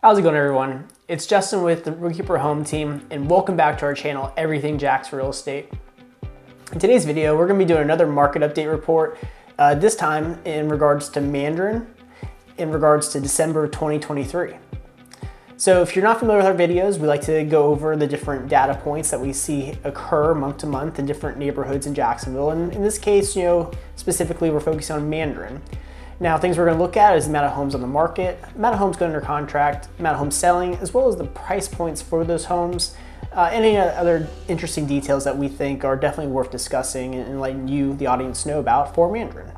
How's it going, everyone? It's Justin with the Rookkeeper Home Team, and welcome back to our channel, Everything Jax Real Estate. In today's video, we're going to be doing another market update report, this time in regards to Mandarin, in regards to December 2023. So if you're not familiar with our videos, we like to go over the different data points that we see occur month to month in different neighborhoods in Jacksonville. And in this case, specifically we're focusing on Mandarin. Now, things we're going to look at is the amount of homes on the market, amount of homes going under contract, amount of homes selling, as well as the price points for those homes, any other interesting details that we think are definitely worth discussing and letting you, the audience, know about for Mandarin.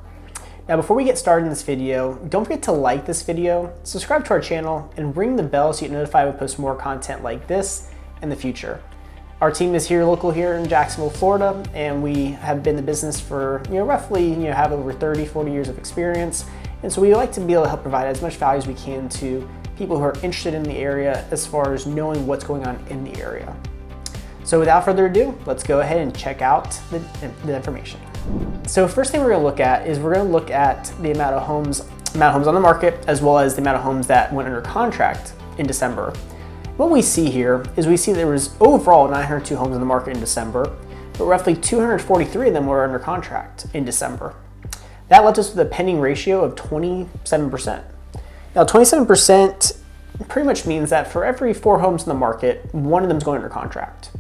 Now, before we get started in this video, don't forget to like this video, subscribe to our channel, and ring the bell so you get notified when we post more content like this in the future. Our team is local here in Jacksonville, Florida, and we have been in the business for roughly have over 30-40 years of experience. And so we like to be able to help provide as much value as we can to people who are interested in the area as far as knowing what's going on in the area. So without further ado, let's go ahead and check out the information. So first thing we're going to look at is we're going to look at the amount of homes on the market, as well as the amount of homes that went under contract in December. What we see here is we see there was overall 902 homes on the market in December, but roughly 243 of them were under contract in December. That left us with a pending ratio of 27%. Now, 27% pretty much means that for every 4 homes in the market, 1 of them is going under contract.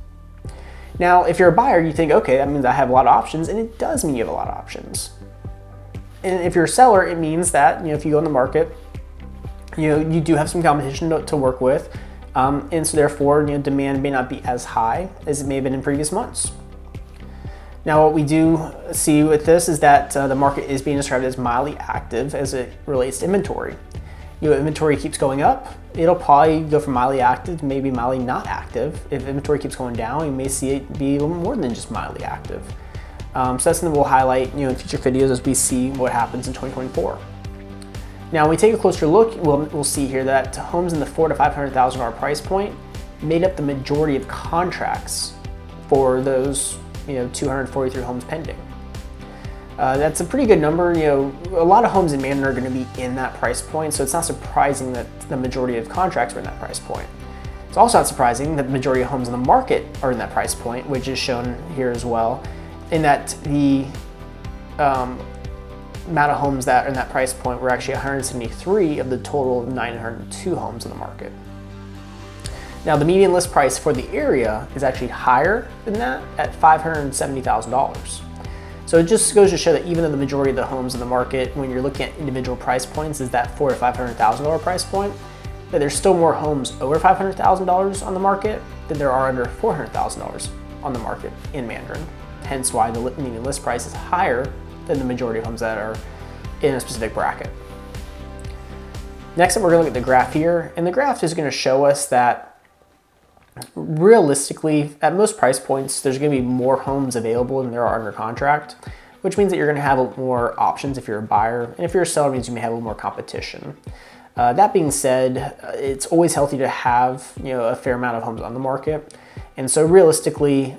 Now, if you're a buyer, you think, okay, that means I have a lot of options, and it does mean you have a lot of options. And if you're a seller, it means that if you go in the market, you do have some competition to work with. And so therefore, demand may not be as high as it may have been in previous months. Now, what we do see with this is that the market is being described as mildly active as it relates to inventory. Inventory keeps going up, it'll probably go from mildly active to maybe mildly not active. If inventory keeps going down, you may see it be a little more than just mildly active. So that's something we'll highlight in future videos as we see what happens in 2024. Now, when we take a closer look, we'll see here that homes in the $400,000 to $500,000 price point made up the majority of contracts for those 243 homes pending. That's a pretty good number. A lot of homes in Mandarin are going to be in that price point, so it's not surprising that the majority of contracts are in that price point. It's also not surprising that the majority of homes in the market are in that price point, which is shown here as well, in that the amount of homes that are in that price point were actually 173 of the total of 902 homes in the market. Now, the median list price for the area is actually higher than that at $570,000. So it just goes to show that even though the majority of the homes in the market, when you're looking at individual price points, is that $400,000 to $500,000 price point, that there's still more homes over $500,000 on the market than there are under $400,000 on the market in Mandarin. Hence why the median list price is higher than the majority of homes that are in a specific bracket. Next up, we're going to look at the graph here, and the graph is going to show us that realistically, at most price points, there's going to be more homes available than there are under contract, which means that you're going to have more options if you're a buyer, and if you're a seller, it means you may have a little more competition. That being said, it's always healthy to have a fair amount of homes on the market, and so realistically,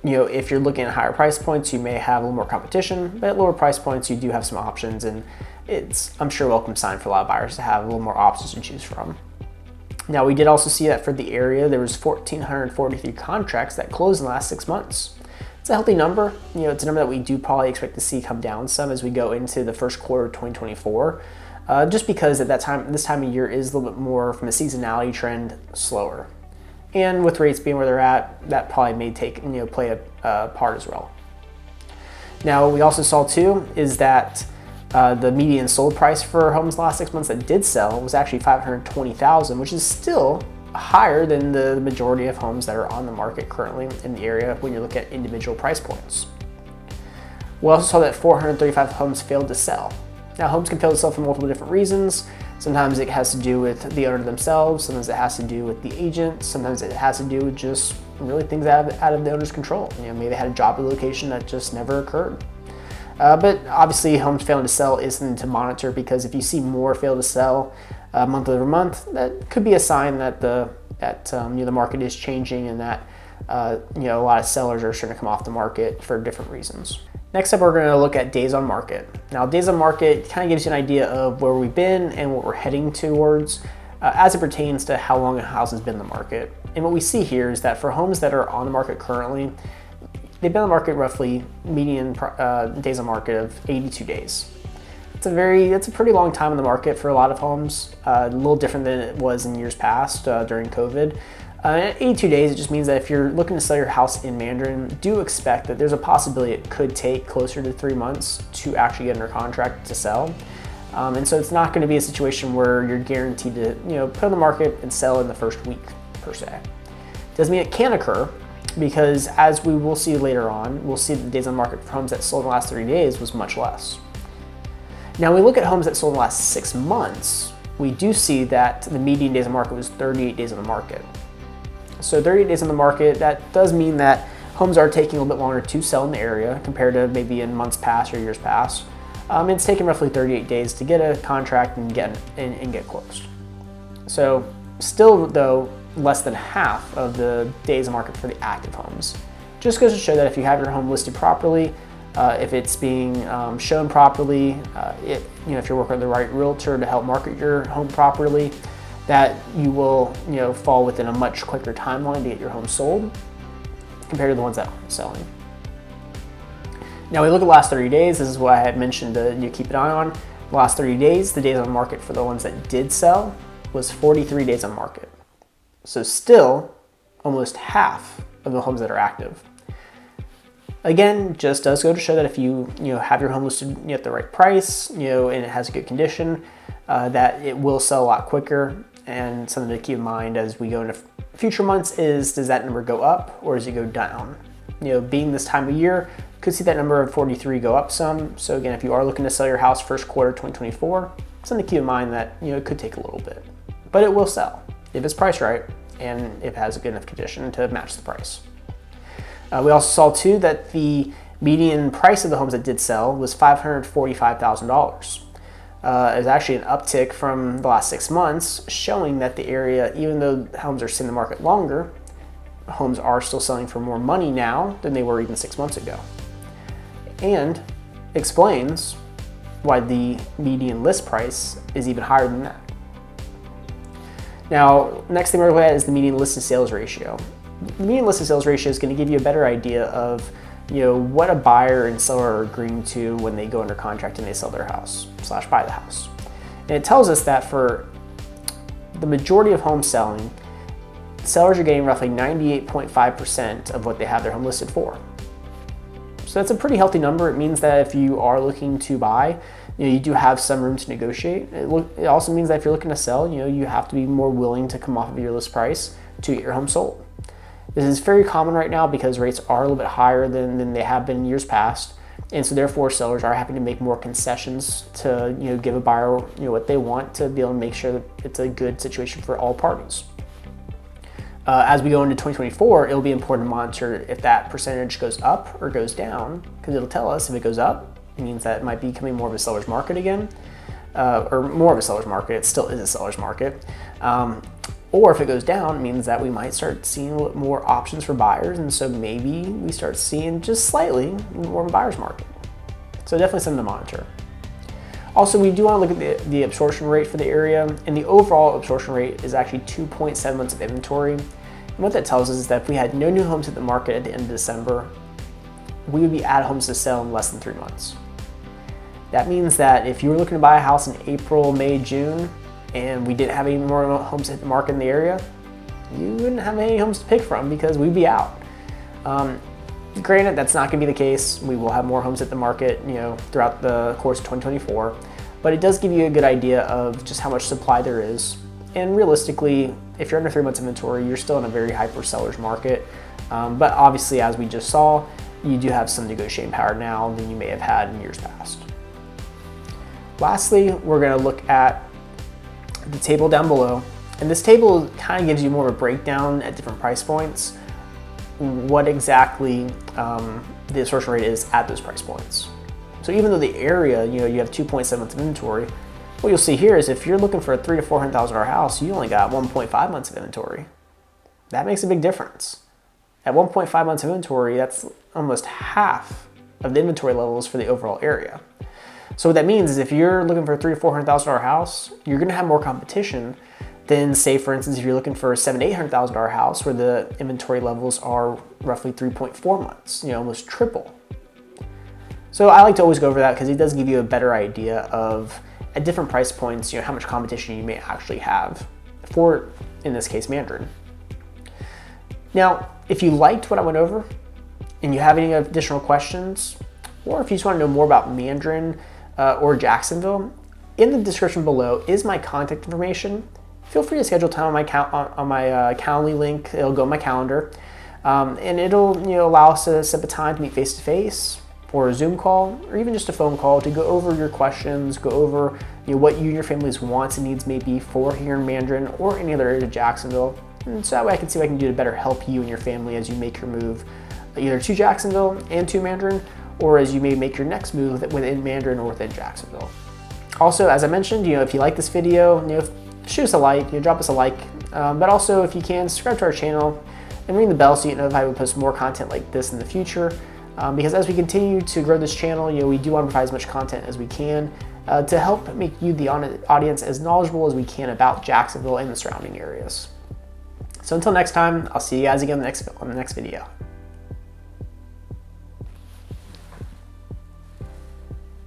if you're looking at higher price points, you may have a little more competition, but at lower price points, you do have some options, and it's, I'm sure, a welcome sign for a lot of buyers to have a little more options to choose from. Now, we did also see that for the area, there was 1,443 contracts that closed in the last 6 months. It's a healthy number. It's a number that we do probably expect to see come down some as we go into the first quarter of 2024, just because at this time of year is a little bit more, from a seasonality trend, slower. And with rates being where they're at, that probably may play a part as well. Now, what we also saw too is that the median sold price for homes the last 6 months that did sell was actually $520,000, which is still higher than the majority of homes that are on the market currently in the area when you look at individual price points. We also saw that 435 homes failed to sell. Now, homes can fail to sell for multiple different reasons. Sometimes it has to do with the owner themselves, sometimes it has to do with the agent, sometimes it has to do with just really things out of the owner's control. Maybe they had a job relocation that just never occurred. But obviously, homes failing to sell is something to monitor, because if you see more fail to sell month over month, that could be a sign that the market is changing, and that a lot of sellers are starting to come off the market for different reasons. Next up, we're going to look at days on market. Now, days on market kind of gives you an idea of where we've been and what we're heading towards. as it pertains to how long a house has been in the market. And what we see here is that for homes that are on the market currently, they've been on the market roughly median days on market of 82 days. It's a pretty long time in the market for a lot of homes, a little different than it was in years past during COVID. At 82 days, it just means that if you're looking to sell your house in Mandarin, do expect that there's a possibility it could take closer to 3 months to actually get under contract to sell. And so it's not going to be a situation where you're guaranteed to put on the market and sell in the first week per se. Doesn't mean it can occur, because as we will see later on, we'll see that the days on market for homes that sold in the last 30 days was much less. Now, when we look at homes that sold in the last 6 months, we do see that the median days on market was 38 days on the market. So 38 days on the market, that does mean that homes are taking a little bit longer to sell in the area compared to maybe in months past or years past. It's taken roughly 38 days to get a contract and get closed. So still, though, less than half of the days on market for the active homes. Just goes to show that if you have your home listed properly, if it's being shown properly, if you're working with the right realtor to help market your home properly, that you will fall within a much quicker timeline to get your home sold compared to the ones that aren't selling. Now we look at the last 30 days. This is what I had mentioned to keep an eye on. The last 30 days, the days on market for the ones that did sell was 43 days on market. So still almost half of the homes that are active. Again, just does go to show that if you have your home listed at the right price, and it has a good condition, that it will sell a lot quicker. And something to keep in mind as we go into future months is, does that number go up or does it go down? Being this time of year, could see that number of 43 go up some. So again, if you are looking to sell your house first quarter 2024, something to keep in mind that it could take a little bit, but it will sell if it's priced right and if it has a good enough condition to match the price. We also saw too that the median price of the homes that did sell was $545,000. It was actually an uptick from the last 6 months, showing that the area, even though homes are sitting in the market longer, homes are still selling for more money now than they were even 6 months ago. And explains why the median list price is even higher than that. Now, next thing we're going to look at is the median listed sales ratio. The median listed sales ratio is going to give you a better idea of what a buyer and seller are agreeing to when they go under contract and they sell their house / buy the house. And it tells us that for the majority of home selling, sellers are getting roughly 98.5% of what they have their home listed for. So that's a pretty healthy number. It means that if you are looking to buy, you do have some room to negotiate. It also means that if you're looking to sell, you have to be more willing to come off of your list price to get your home sold. This is very common right now because rates are a little bit higher than they have been in years past. And so therefore sellers are having to make more concessions to give a buyer what they want to be able to make sure that it's a good situation for all parties. As we go into 2024, it'll be important to monitor if that percentage goes up or goes down, because it'll tell us if it goes up, it means that it might be becoming more of a seller's market again, or more of a seller's market. It still is a seller's market. Or if it goes down, it means that we might start seeing a little more options for buyers, and so maybe we start seeing just slightly more of a buyer's market. So definitely something to monitor. Also, we do want to look at the absorption rate for the area, and the overall absorption rate is actually 2.7 months of inventory. And what that tells us is that if we had no new homes at the market at the end of December, we would be out of homes to sell in less than 3 months. That means that if you were looking to buy a house in April, May, June, and we didn't have any more homes hit the market in the area, you wouldn't have any homes to pick from because we'd be out. Granted, that's not going to be the case. We will have more homes at the market, throughout the course of 2024, but it does give you a good idea of just how much supply there is. And realistically, if you're under 3 months inventory, you're still in a very hyper seller's market. But obviously, as we just saw, you do have some negotiating power now than you may have had in years past. Lastly, we're going to look at the table down below. And this table kind of gives you more of a breakdown at different price points, what exactly the absorption rate is at those price points. So even though the area, you have 2.7 months of inventory, what you'll see here is if you're looking for a $300,000 to $400,000 house, you only got 1.5 months of inventory. That makes a big difference. At 1.5 months of inventory, that's almost half of the inventory levels for the overall area. So what that means is if you're looking for a $300,000 to $400,000 house, you're going to have more competition than say, for instance, if you're looking for a $700,000 to $800,000 house where the inventory levels are roughly 3.4 months, almost triple. So I like to always go over that because it does give you a better idea of, at different price points, how much competition you may actually have for, in this case, Mandarin. Now, if you liked what I went over and you have any additional questions, or if you just want to know more about Mandarin or Jacksonville, in the description below is my contact information. Feel free to schedule time on my Calendly link. It'll go on my calendar, and it'll allow us to set up a time to meet face to face, or a Zoom call, or even just a phone call to go over your questions, go over what you and your family's wants and needs may be for here in Mandarin or any other area of Jacksonville. And so that way I can see what I can do to better help you and your family as you make your move either to Jacksonville and to Mandarin, or as you may make your next move within Mandarin or within Jacksonville. Also, as I mentioned, if you like this video, shoot us a like, drop us a like, but also if you can, subscribe to our channel and ring the bell so you know if I would post more content like this in the future. Because as we continue to grow this channel, we do want to provide as much content as we can to help make you, the audience, as knowledgeable as we can about Jacksonville and the surrounding areas. So until next time, I'll see you guys again on the next video.